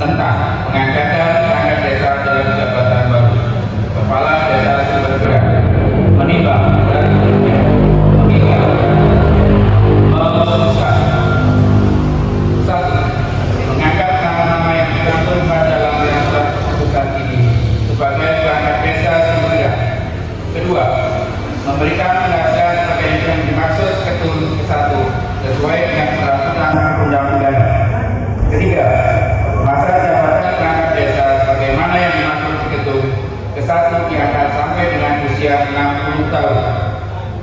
tentang pengangkatan perangkat desa dalam jabatan baru Kepala Desa Sumbergerak menimbang dan mengikat memutuskan: 1. Mengangkat nama-nama yang tercantum pada lampiran surat keputusan ini sebagai perangkat desa Sumbergerak. 2. Memberikan penjelasan terkait yang dimaksud ketum ke-1 sesuai dengan peraturan undang-undang. 3. Masa jabatan perangkat desa sebagaimana yang dimaksud ketum ke-1 diangkat sampai dengan usia 60 tahun.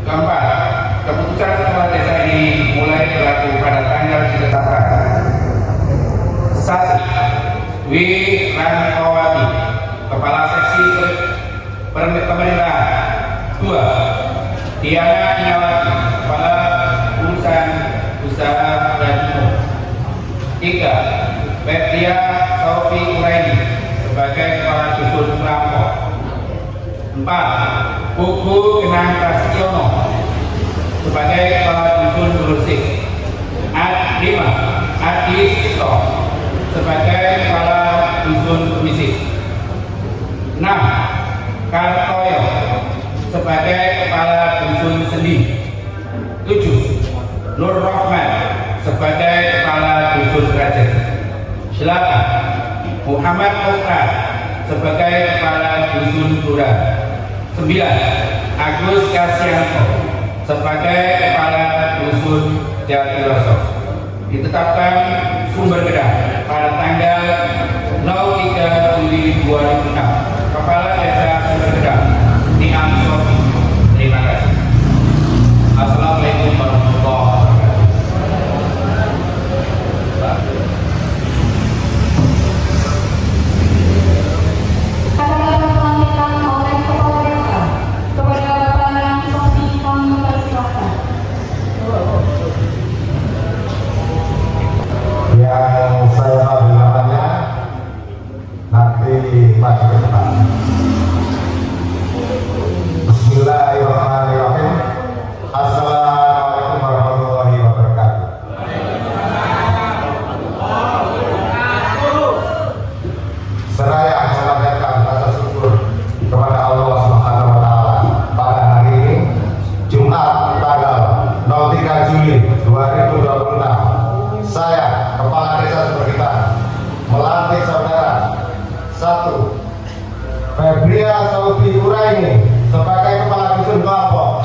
4. Keputusan kepala desa ini mulai berlaku pada tanggal ditetapkan. 1. Dwi Rantowati, Kepala Seksi Pemerintahan. 2. Diana Inawati, Kepala Urusan Usaha dan Umum. 3. Bertia Sofi Uraini sebagai Kepala Dusun Rampok. 4. Buku Kenang Prasetyono sebagai Kepala Dusun Gresik. 5. Adi Sito sebagai Kepala Dusun Kemisik. 6. Kartoyo sebagai Kepala Dusun Sendi. 7. Nur Rahman sebagai Kepala Dusun Rajen. 8. Muhammad Okra sebagai Kepala Dusun Dura. 9. Agus Kasyanto sebagai Kepala Dusun Jatiroso. Ditetapkan Sumbergerak pada tanggal 03 Juli 2006. Kepala Desa Sumbergerak Niam Sofi. Terima kasih. Assalamualaikum warahmatullahi wabarakatuh. Kata-kata selanjutnya oleh Kepala Desa kepada Bapak Niam Sofi, kami mempersilahkan. Yang saya tahu namanya nanti maju ke depan. Bismillahirrahmanirrahim. Assalamualaikum warahmatullahi wabarakatuh. Seraya menyampaikan rasa syukur kepada Allah Subhanahu wa taala pada hari ini Jumat tanggal 03 Juli 2026. Saya Kepala Desa Sumbergerak melantik saudara 1. Febria Sofi Uraini sebagai Kepala Dusun Kelompok.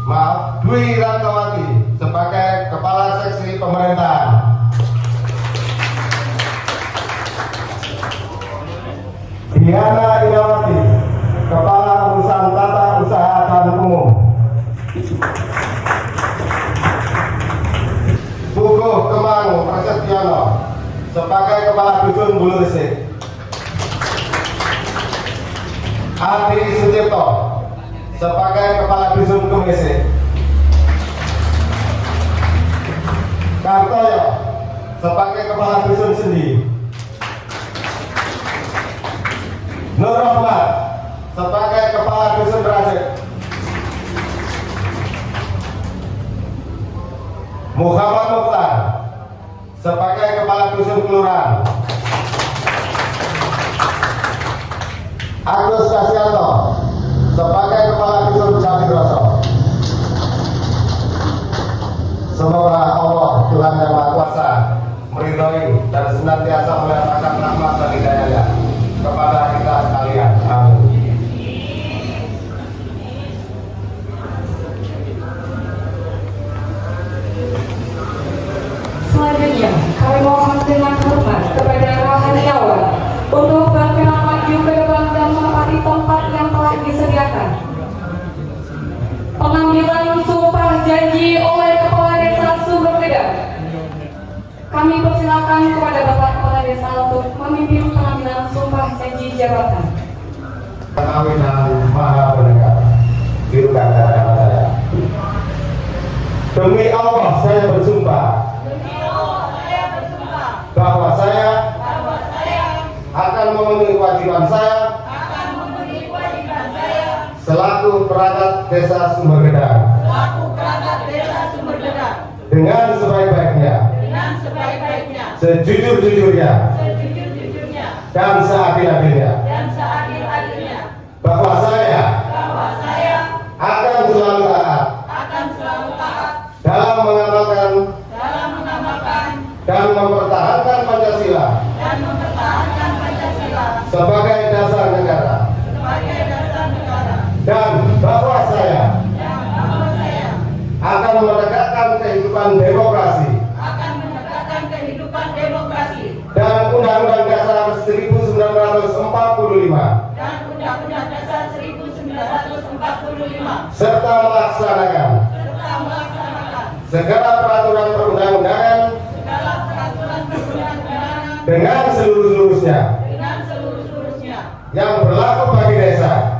2. Dwi Rantowati sebagai Kepala Seksi Pemerintahan. 3. Diana Inawati, Kepala Urusan Tata Usaha dan Umum. 4. Bukuh Kemang Prasetyono sebagai Kepala Dusun Buluresik. 5. Adi Sucipto sebagai Kepala Dusun Kemisik. 6. Kartoyo sebagai Kepala Dusun Sendi. 7. Nur Rahman sebagai Kepala Dusun Rajen. 8. Muhammad Mukhtar sebagai Kepala Dusun Kelurahan. 9. Agus Kasyanto sebagai Kepala Dusun Jatiroso. Semoga Allah Tuhan Yang Maha Kuasa meridhoi dan senantiasa melimpahkan rahmat dan hidayahnya kepada kita sekalian. Amin. Selanjutnya, kami mohon dengan hormat kepada Rahaniawan untuk berkenan maju ke depan dan menempati tempat yang telah disediakan. Pengambilan sumpah janji oleh Kepala Desa Sumbergerak. Kami persilakan kepada Bapak Kepala Desa untuk memimpin pengambilan sumpah janji jabatan. Amin dan Maha Pendengar. Birukan kata saya. Demi Allah saya bersumpah bahwa saya akan memenuhi kewajiban saya selaku perangkat Desa Sumbergerak dengan sebaik-baiknya, sejujur-jujurnya, dan seadil-adilnya, bahwa saya akan selalu taat dalam mengamalkan dan mempertahankan Pancasila sebagai dasar negara, dan bahwa saya akan menegakkan kehidupan demokrasi dan Undang-Undang Dasar 1945 serta melaksanakan segala peraturan perundang-undangan dengan seluruh-seluruhnya yang berlaku bagi desa,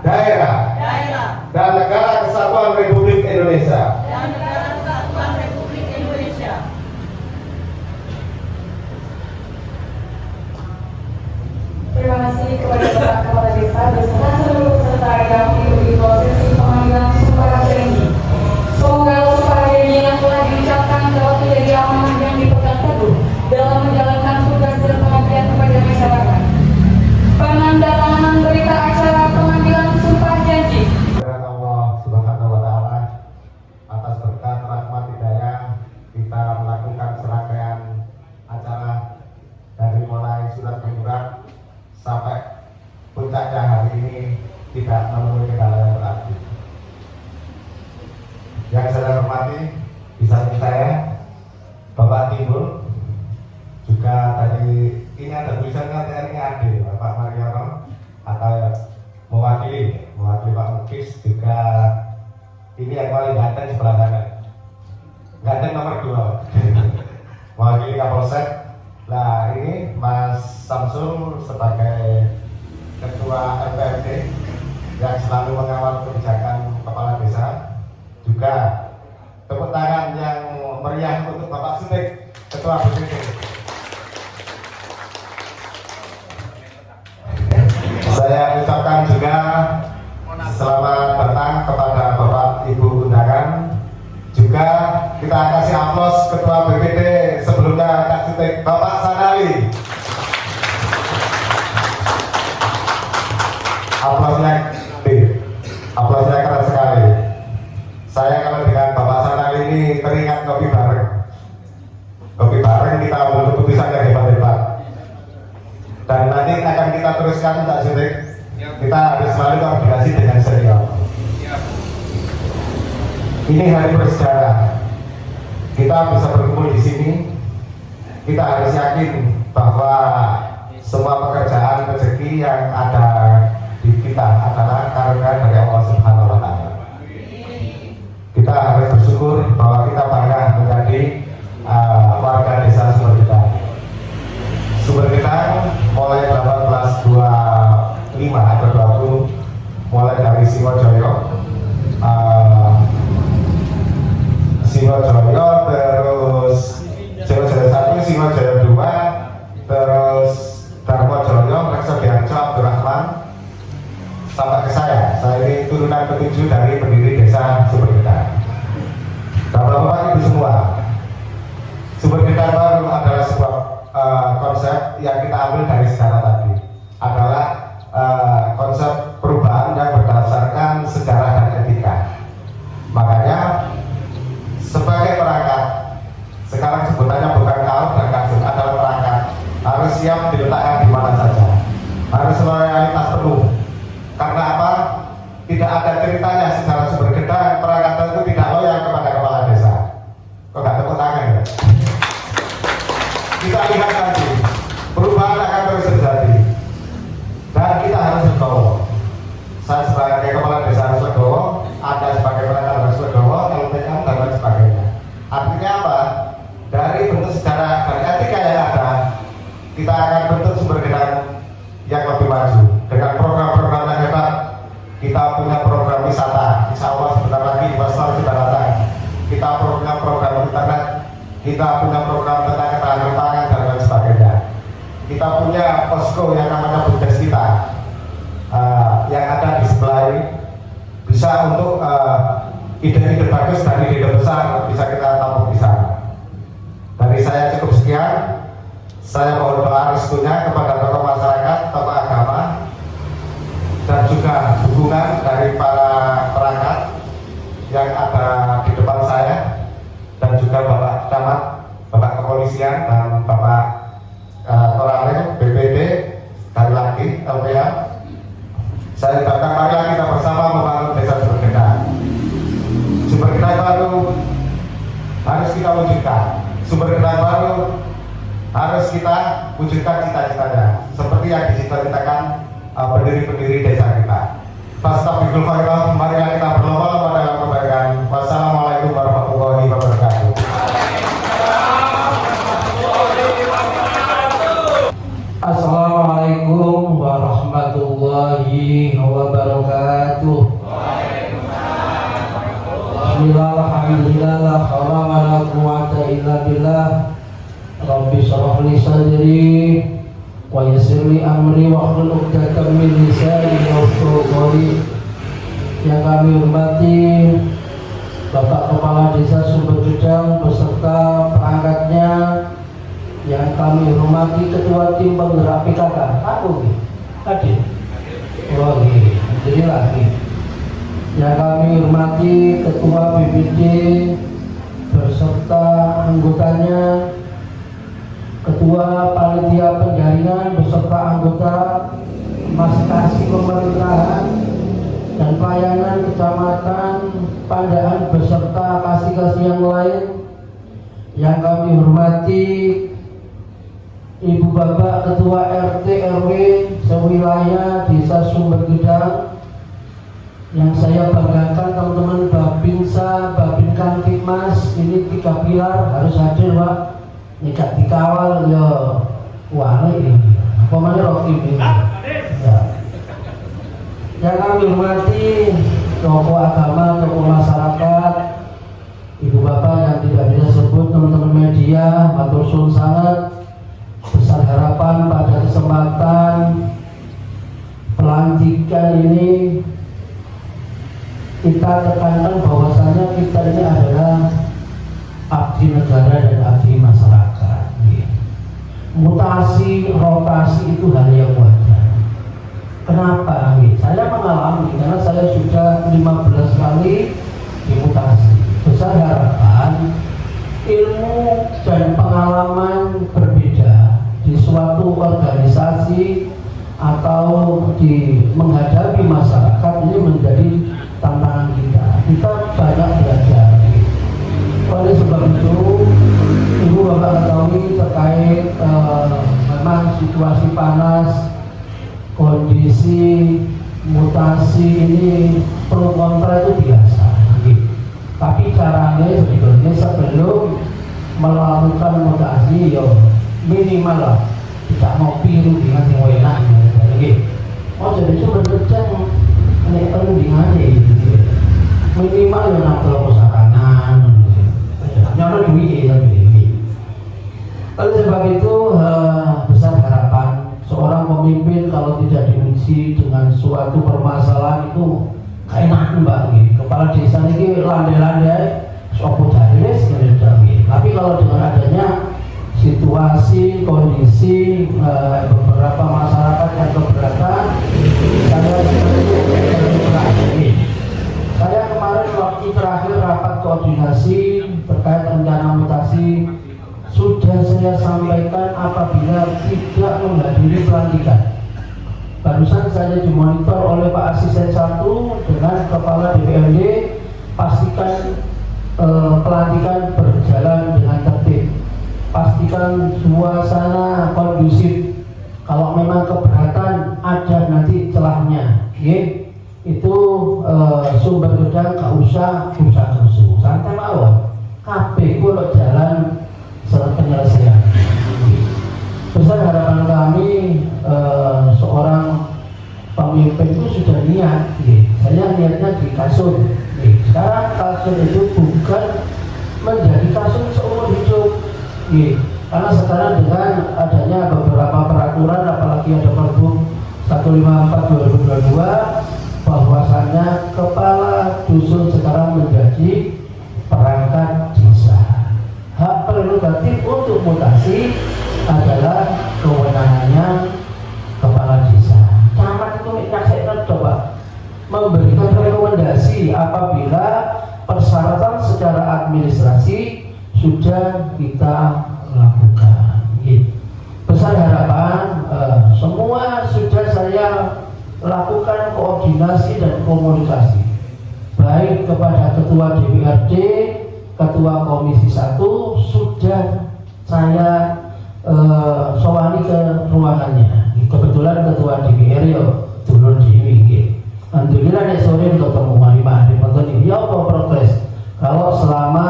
daerah, dan negara kesatuan Republik Indonesia. Terima kasih kepada Bapak Kepala Desa beserta seluruh peserta yang mengikuti prosesi pemanggilan sumpah janji. Semoga sumpah janji yang telah diucapkan dapat menjadi amanah yang dipegang teguh dalam menjalankan tugas dan pengabdian kepada masyarakat. Penandatanganan berita acara pemanggilan sumpah janji. Allah Subhanahu wa Ta'ala, atas berkat rahmat hidayah kita melakukan serangkaian acara dari mulai surat menyurat sampai puncaknya hari ini tidak menemui kendala yang berarti. Yang saya hormati di samping saya Bapak Timbul, juga tadi ini ada tulisannya TNI AD Bapak Mariono, atau mewakili Pak Mukis, juga ini yang paling ganteng sebelah kanan, ganteng nomor 2 mewakili Kapolsek. Nah, ini Mas Samsul sebagai Ketua MPRD yang selalu mengawal kebijakan kepala desa. Juga tepuk tangan yang meriah untuk Bapak Sutik, Ketua BPD. Saya ucapkan juga selamat datang kepada Bapak Ibu undangan. Juga kita kasih aplaus Ketua BPD sebelumnya, Kak Sutik, Bapak Sanali. Aplausnya keren sekali. Saya kalau dengan Bapak Sanali ini teringat kopi bareng kita ambil keputusan yang hebat-hebat. Dan nanti akan kita teruskan, Kak Sutik. Kita harus selalu koordinasi dengan senior. Ini hari bersejarah. Kita bisa berkumpul di sini. Kita harus yakin bahwa semua pekerjaan rezeki yang ada di kita adalah karena dari Allah Subhanahu wa Ta'ala. Kita harus bersyukur bahwa kita bangga menjadi warga desa Sumbergedang. Sumbergedang mulai 1825 atau 20, mulai dari Singojoyo, terus Singojoyo 1, Singojoyo 2, terus Darmojoyo, Reksodiarjo, Abdurrahman, sampai ke saya. Saya ini turunan ke-7 dari pendiri desa Sumbergedang. Bapak-bapak ibu semua, Sumbergedang baru adalah sebuah konsep yang kita ambil dari sejarah tadi, adalah konsep perubahan yang berdasarkan sejarah dan etika. Makanya sebagai perangkat, sekarang sebutannya bukan kaum dan kasut, adalah perangkat, harus siap diletakkan di mana saja, harus loyalitas penuh. Karena apa? Tidak ada ceritanya secara Sumbergedang perangkat itu tidak loyal kepada kepala desa. Kok nggak tepuk tangan ya? Kita lihat nanti perubahan akan terus terjadi dan kita harus legowo. Saya sebagai kepala desa harus legowo, Anda sebagai perangkat harus legowo, LPM dan lain sebagainya. Artinya apa? Dari bentuk sejarah dan etika yang ada, kita akan bentuk Sumbergedang yang lebih maju dengan program-program yang hebat. Kita punya program wisata, insya Allah sebentar lagi investor sudah datang. Kita program internet, kita punya program tentang ketahanan pangan dan lain sebagainya. Kita punya posko yang namanya Bumdes kita, yang ada di sebelah ini, bisa untuk ide-ide bagus dari ide besar bisa kita tampung di sana. Dari saya cukup sekian. Saya mohon doa restunya kepada tokoh masyarakat, tokoh agama, dan juga dukungan dari para perangkat yang ada di depan saya, dan juga Bapak Camat, Bapak Kepolisian, dan Bapak Orangnya, BPD, sekali lagi LPA. Saya ucapkan marilah kita bersama membangun desa Sumbergedang. Sumbergedang baru harus kita wujudkan. Sumbergedang baru harus kita wujudkan cita-citanya seperti yang dicita-citakan pendiri-pendiri desa kita. Fastabiqul khairat, marilah kita berlomba-lomba dalam kebaikan. Wassalamualaikum warahmatullahi wabarakatuh. Assalamualaikum warahmatullahi wabarakatuh. Bismillah, alhamdulillah, la haula wa la quwwata illa billah. Rabbi shrah li sadri wa yassir li amri wahlul 'uqdatam min lisani yafqahu qawli. Yang kami hormati Bapak Kepala Desa Sumbergedang beserta perangkatnya, yang kami hormati Ketua Tim Penggerak PKK, aku hadir. Oh alhamdulillah. Yang kami hormati Ketua BPD beserta anggotanya, Ketua Panitia Penjaringan beserta anggota Maskasi Pemerintahan dan Pelayanan Kecamatan Pandaan beserta kasih-kasih yang lain. Yang kami hormati Ibu Bapak Ketua RT RW sewilayah Desa Sumbergedang, yang saya banggakan teman-teman Babinsa, Babin Kamtipmas, ini 3 pilar harus hadir Pak. Ini gak dikawal ya wale ini. Apa mana Rocky ini? Ya. Yang kami hormati tokoh agama, tokoh masyarakat, Ibu Bapak yang tidak bisa sebut, teman-teman media, matur suwun sangat. Besar harapan pada kesempatan pelantikan ini kita tekankan bahwasanya kita ini adalah abdi negara dan abdi masyarakat. Mutasi, rotasi itu hal yang wajar. Kenapa? Saya mengalami karena saya sudah 15 kali dimutasi. Besar harapan ilmu dan pengalaman berbeda di suatu organisasi atau di menghadapi masyarakat ini menjadi tantangan kita. Kita banyak belajar. Oleh sebab itu, Ibu Bapak ketahui terkait memang situasi panas, kondisi mutasi ini pro kontra itu biasa. Tapi caranya sebetulnya sebelum melakukan mutasi, minimal lah tidak mau biru dengan yang enak. Oh jadi Sumbergedang ini perundingan minimal yang nak kesarangan, nyaman duit Oleh sebab itu besar harapan seorang pemimpin kalau tidak diuji dengan suatu permasalahan itu keenakan Mbak. Kepala desa ini landai-landai sopo jadinya tapi kalau dengan adanya situasi, kondisi beberapa masyarakat yang keberatan, saya kemarin waktu terakhir rapat koordinasi terkait rencana mutasi sudah saya sampaikan apabila tidak menghadiri pelantikan. Barusan saya dimonitor oleh Pak Asisten 1 dengan Kepala DPRD, pastikan pelantikan berjalan dengan tertib, pastikan suasana kondusif. Kalau memang keberatan ada nanti celahnya, itu Sumbergedang gak usah kerusuh, santai mawon. KB kalau jalan penyelesaian. Besar harapan kami seorang pemimpin itu sudah niat. Saya niatnya di Kasum. Sekarang Kasum itu bukan menjadi Kasum seumur hidup. Karena sekarang dengan adanya beberapa peraturan, apalagi ada Pergub 154/2022, bahwasanya kepala dusun sekarang menjadi perangkat desa. Hak prerogatif untuk mutasi adalah kewenangannya kepala desa. Camat itu saya coba memberikan rekomendasi apabila persyaratan secara administrasi sudah kita lakukan. Besar harapan semua sudah saya lakukan koordinasi dan komunikasi baik kepada ketua DPRD, ketua Komisi 1 sudah saya sowani ke ruangannya. Kebetulan ketua DPR ya dulur dewi. Alhamdulillah nek sore ketemu mari ini ya apa progres. Kalau selama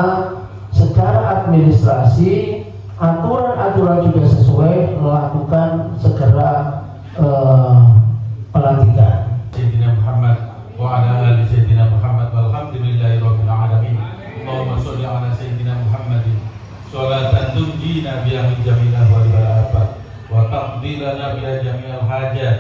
secara administrasi aturan-aturan juga sesuai, lakukan segera pelantikan. Sayyidina Muhammad wa ala ali Sayyidina Muhammad walhamdulillahi rabbil alamin. Allahumma sholli ala Sayyidina Muhammadin sholatan tunjina biha min jami'il ahwali wal afat wa taqdi lana biha jami'al hajat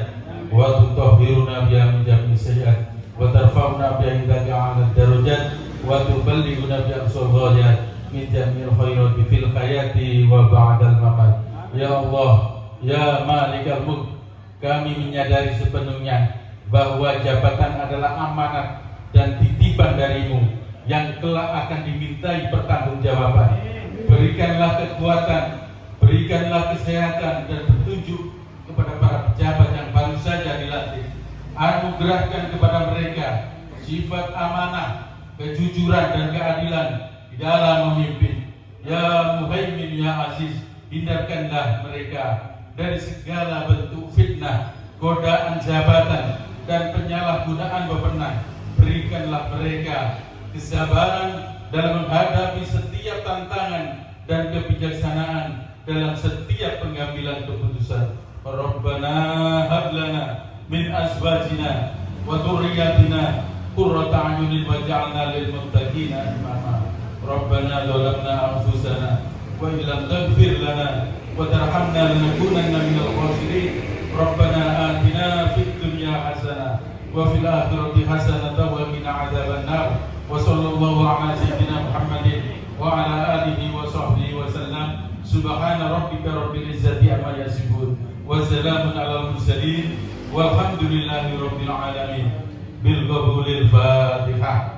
wa tutahhiruna biha min jami'is sayyi'at wa tarfa'una biha indaka 'ala darajat wa tuballighuna biha aqsal ghayat min jami'il khairat fil hayati wa ba'dal mamat. Ya Allah, ya Malikal Mulk, kami menyadari sepenuhnya bahwa jabatan adalah amanat dan titipan darimu yang kelak akan dimintai pertanggungjawaban. Berikanlah kekuatan, berikanlah kesehatan dan petunjuk kepada para pejabat yang baru saja dilantik. Anugerahkan kepada mereka sifat amanah, kejujuran dan keadilan di dalam memimpin. Ya Muhaimin, ya Aziz, hindarkanlah mereka dari segala bentuk fitnah, godaan jabatan dan penyalahgunaan wewenang. Berikanlah mereka kesabaran dalam menghadapi setiap tantangan dan kebijaksanaan dalam setiap pengambilan keputusan. Rabbana hab lana min azwajina wa dhurriyyatina qurrata a'yunin waj'alna lil muttaqina imama. Rabbana zalamna anfusana wa illam taghfir lana wa tarhamna lanakunanna minal khasirin. Rabbana atina fid dunya hasanah wa fil akhirati hasanah wa qina adzabannar. Wa sallallahu ala sayyidina Muhammadin wa ala alihi wa sahbihi wa sallam. Subhana rabbika rabbil izzati amma yasifun wa salamun alal mursalin walhamdulillahi rabbil alamin. Bil qabulil Fatihah.